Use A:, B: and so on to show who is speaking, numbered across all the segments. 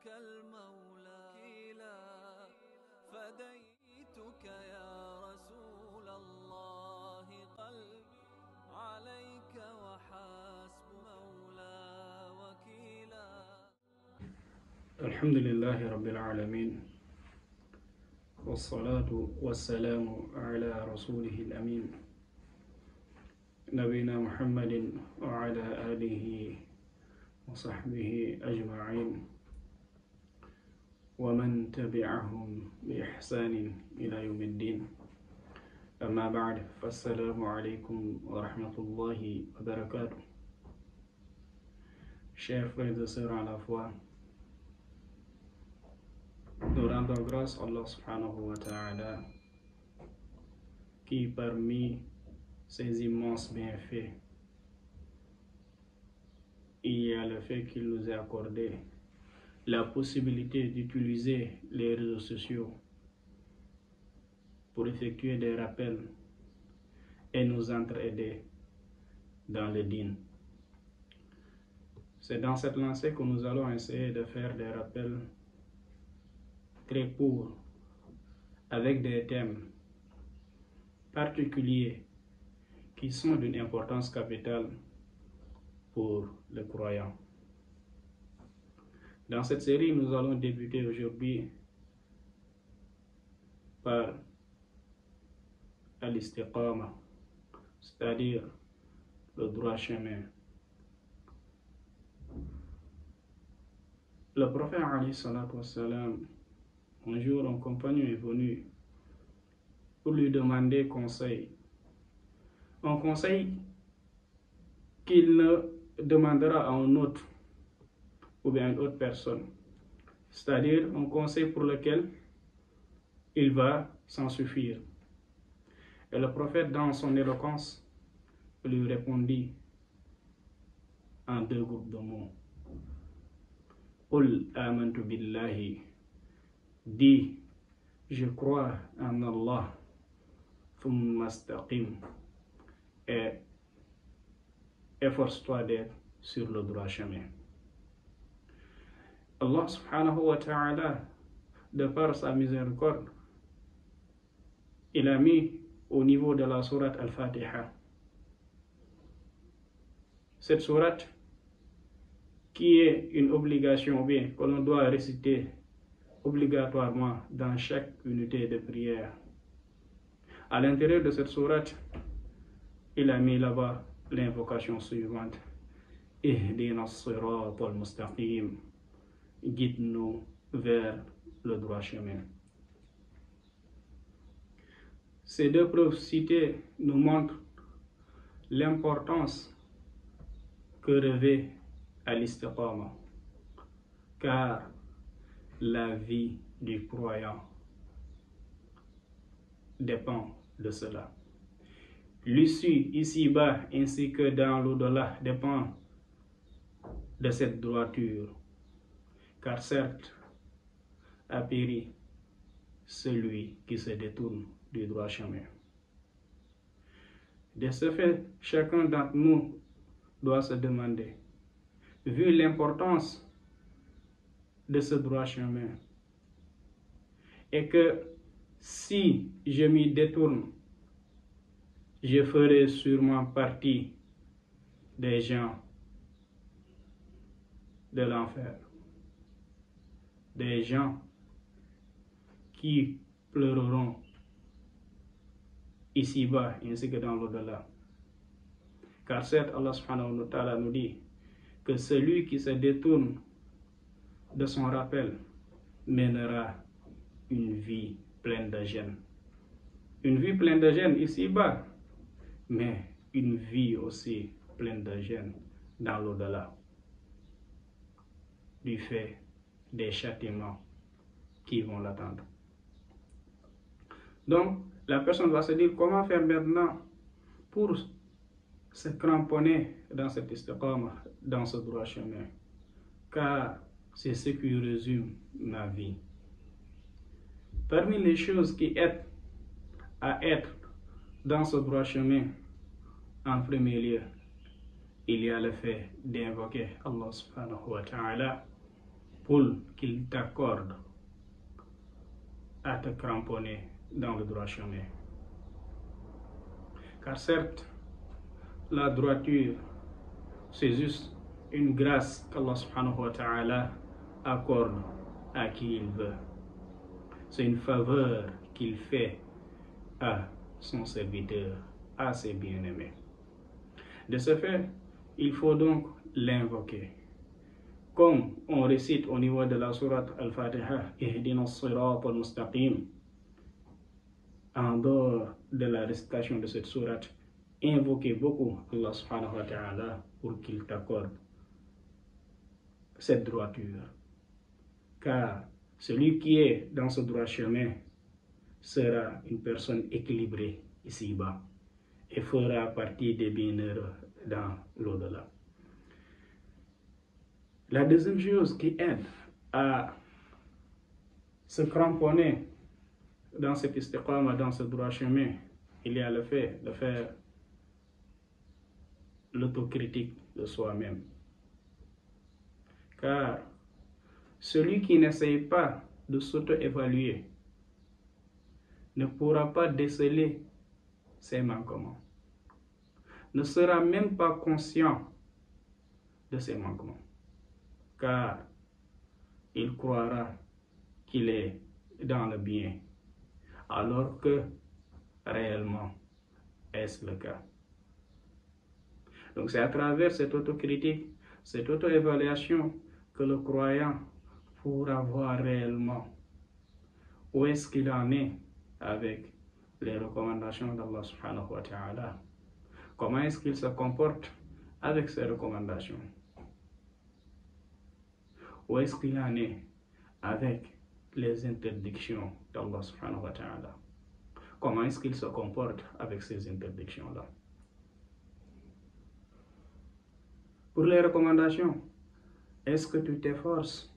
A: لك المولى كيلا فديتك يا رسول الله قلبي عليك وحسب مولى وكيلا.
B: الحمد لله رب العالمين والصلاة والسلام على رسوله الأمين نبينا محمد وعلى آله وصحبه أجمعين ومن تبعهم بإحسان إلى يوم الدين. أما بعد فالسلام عليكم ورحمة الله وبركاته. Chers frères et sœurs à la foi, nous rendons grâce à Allah subhanahu wa ta'ala qui parmi ses immenses bienfaits, il y a le fait qu'il nous ait accordé la possibilité d'utiliser les réseaux sociaux pour effectuer des rappels et nous entraider dans le dîn. C'est dans cette lancée que nous allons essayer de faire des rappels très courts avec des thèmes particuliers qui sont d'une importance capitale pour le croyant. Dans cette série, nous allons débuter aujourd'hui par al-istiqama, c'est-à-dire le droit chemin. Le prophète alayhi salatu wassalam, un jour un compagnon est venu pour lui demander conseil. Un conseil qu'il ne demandera à un autre ou bien à une autre personne. C'est-à-dire un conseil pour lequel il va s'en suffire. Et le prophète, dans son éloquence, lui répondit en deux groupes de mots. Qul amantu billahi, dis, je crois en Allah, thumma istaqim, et efforce-toi d'être sur le droit chemin. Allah subhanahu wa ta'ala, de par sa miséricorde, il a mis au niveau de la sourate Al-Fatiha, cette sourate qui est une obligation, ou bien que l'on doit réciter obligatoirement dans chaque unité de prière. À l'intérieur de cette sourate, il a mis là-bas l'invocation suivante. Ihdina as-sirat al-mustaqim, guide-nous vers le droit chemin. Ces deux preuves citées nous montrent l'importance que revêt al-istiqama, car la vie du croyant dépend de cela. L'issue ici-bas ainsi que dans l'au-delà dépend de cette droiture, car certes a péri celui qui se détourne du droit chemin. De ce fait, chacun d'entre nous doit se demander, vu l'importance de ce droit chemin, et que si je m'y détourne, je ferai sûrement partie des gens de l'enfer, des gens qui pleureront ici-bas ainsi que dans l'au-delà. Car certes, Allah subhanahu wa ta'ala nous dit que celui qui se détourne de son rappel mènera une vie pleine de gêne. Une vie pleine de gêne ici-bas, mais une vie aussi pleine de gêne dans l'au-delà, du fait des châtiments qui vont l'attendre. Donc, la personne va se dire comment faire maintenant pour se cramponner dans cette istiqama, dans ce droit chemin, car c'est ce qui résume ma vie. Parmi les choses qui aident à être dans ce droit chemin, en premier lieu, il y a le fait d'invoquer Allah subhanahu wa ta'ala pour qu'il t'accorde à te cramponner dans le droit chemin. Car certes, la droiture, c'est juste une grâce qu'Allah subhanahu wa ta'ala accorde à qui il veut. C'est une faveur qu'il fait à son serviteur, à ses bien-aimés. De ce fait, il faut donc l'invoquer. Comme on récite au niveau de la sourate Al-Fatiha, Ihdina as-sirata al-mustaqim, en dehors de la récitation de cette sourate, invoquez beaucoup Allah subhanahu wa ta'ala pour qu'il t'accorde cette droiture. Car celui qui est dans ce droit chemin sera une personne équilibrée ici-bas et fera partie des bienheureux dans l'au-delà. La deuxième chose qui aide à se cramponner dans cette istiqama, dans ce droit chemin, il y a le fait de faire l'autocritique de soi-même. Car celui qui n'essaye pas de s'auto-évaluer ne pourra pas déceler ses manquements, ne sera même pas conscient de ses manquements, car il croira qu'il est dans le bien, alors que réellement est-ce le cas. Donc c'est à travers cette autocritique, cette auto-évaluation que le croyant pourra voir réellement où est-ce qu'il en est avec les recommandations d'Allah subhanahu wa ta'ala. Comment est-ce qu'il se comporte avec ces recommandations? Où est-ce qu'il en est avec les interdictions d'Allah subhanahu wa ta'ala? Comment est-ce qu'il se comporte avec ces interdictions-là? Pour les recommandations, est-ce que tu t'efforces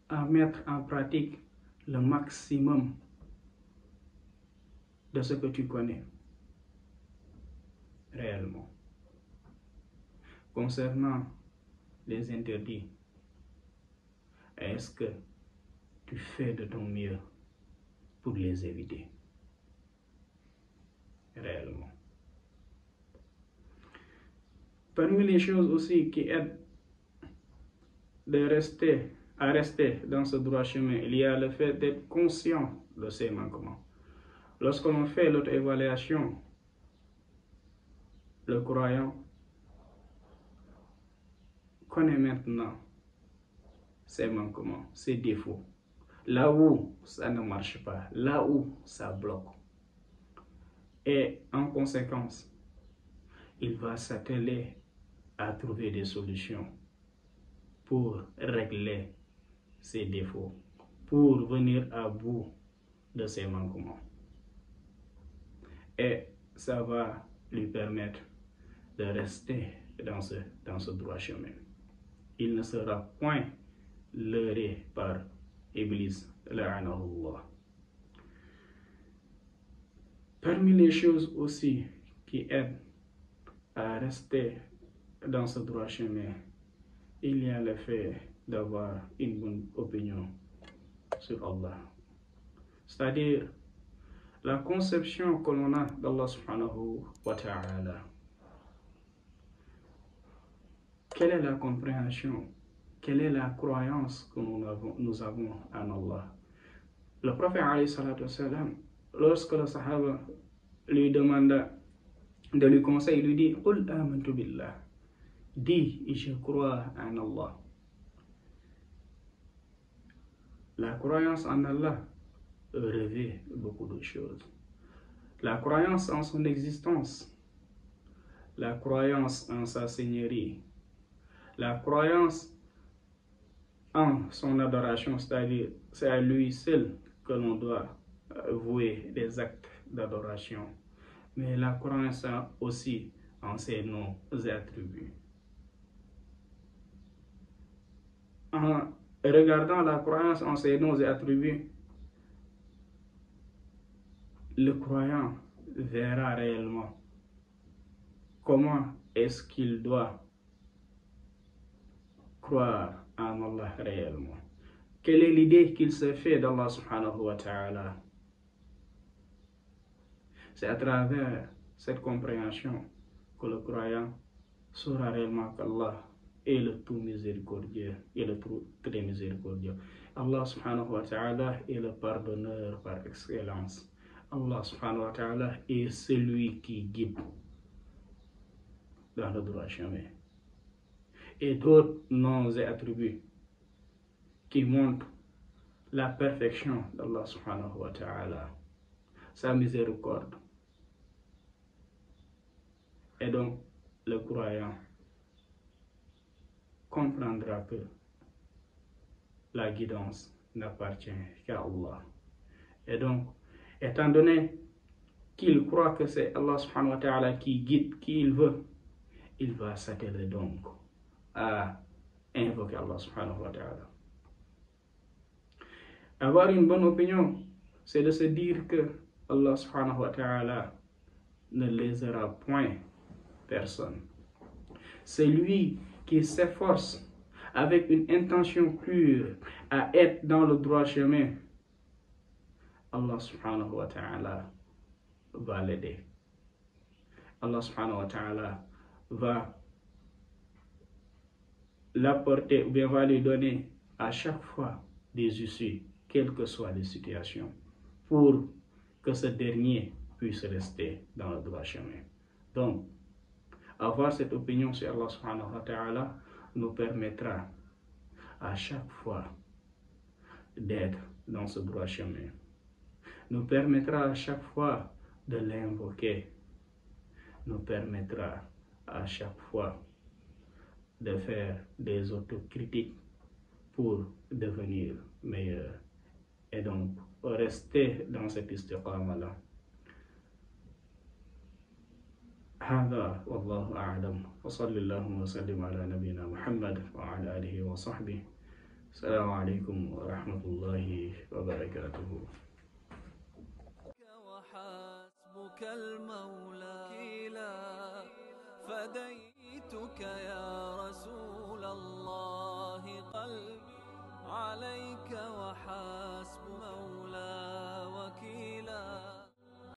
B: à mettre en pratique le maximum de ce que tu connais réellement? Concernant les interdits, est-ce que tu fais de ton mieux pour les éviter réellement? Parmi les choses aussi qui aident à rester dans ce droit chemin, il y a le fait d'être conscient de ses manquements. Lorsque l'on fait l'auto-évaluation, le croyant connaît maintenant ses manquements, ses défauts, là où ça ne marche pas, là où ça bloque. Et en conséquence, il va s'atteler à trouver des solutions pour régler ses défauts, pour venir à bout de ses manquements. Et ça va lui permettre de rester dans ce droit chemin. Il ne sera point leurré par Iblis, la'anahullah. Parmi les choses aussi qui aident à rester dans ce droit chemin, il y a le fait d'avoir une bonne opinion sur Allah. C'est-à-dire la conception que l'on a d'Allah subhanahu wa ta'ala. Quelle est la compréhension? Quelle est la croyance que nous avons en Allah? Le prophète alayhi salatu wassalam, lorsque le sahaba lui demanda de lui conseiller, il lui dit Qul amantu billah. Dis, je crois en Allah. La croyance en Allah revêt beaucoup de choses. La croyance en son existence, la croyance en sa seigneurie, la croyance en son adoration, c'est-à-dire c'est à lui seul que l'on doit vouer des actes d'adoration, mais la croyance aussi en ses noms et attributs. En regardant la croyance en ses noms et attributs, le croyant verra réellement comment est-ce qu'il doit croire en Allah réellement? Quelle est l'idée qu'il se fait d'Allah subhanahu wa ta'ala? C'est à travers cette compréhension que le croyant saura réellement qu'Allah est le tout miséricordieux et le tout très miséricordieux. Allah subhanahu wa ta'ala est le pardonneur par excellence. Allah subhanahu wa ta'ala est celui qui guide dans le droit chemin. Et d'autres noms et attributs qui montrent la perfection d'Allah subhanahu wa ta'ala, sa miséricorde. Et donc, le croyant comprendra que la guidance n'appartient qu'à Allah. Et donc, étant donné qu'il croit que c'est Allah subhanahu wa ta'ala qui guide qui il veut, il va s'atteler donc à invoquer Allah subhanahu wa ta'ala. Avoir une bonne opinion, c'est de se dire que Allah subhanahu wa ta'ala ne lésera point personne. C'est lui qui s'efforce avec une intention pure à être dans le droit chemin. Allah subhanahu wa ta'ala va l'aider. Allah subhanahu wa ta'ala va l'apporter ou bien va lui donner à chaque fois des issues, quelles que soient les situations, pour que ce dernier puisse rester dans le droit chemin. Donc, avoir cette opinion sur Allah subhanahu wa ta'ala nous permettra à chaque fois d'être dans ce droit chemin, nous permettra à chaque fois de l'invoquer, nous permettra à chaque fois de faire des autocritiques pour devenir meilleur et donc rester dans cette istiqama-là. هذا والله أعلم وصلى الله وسلم على نبينا محمد وعلى آله وصحبه. السلام عليكم ورحمة الله وبركاته.
A: وحسبك المولى كلا فديتك يا رسول الله قلبي عليك وحسب مولى وكيلا.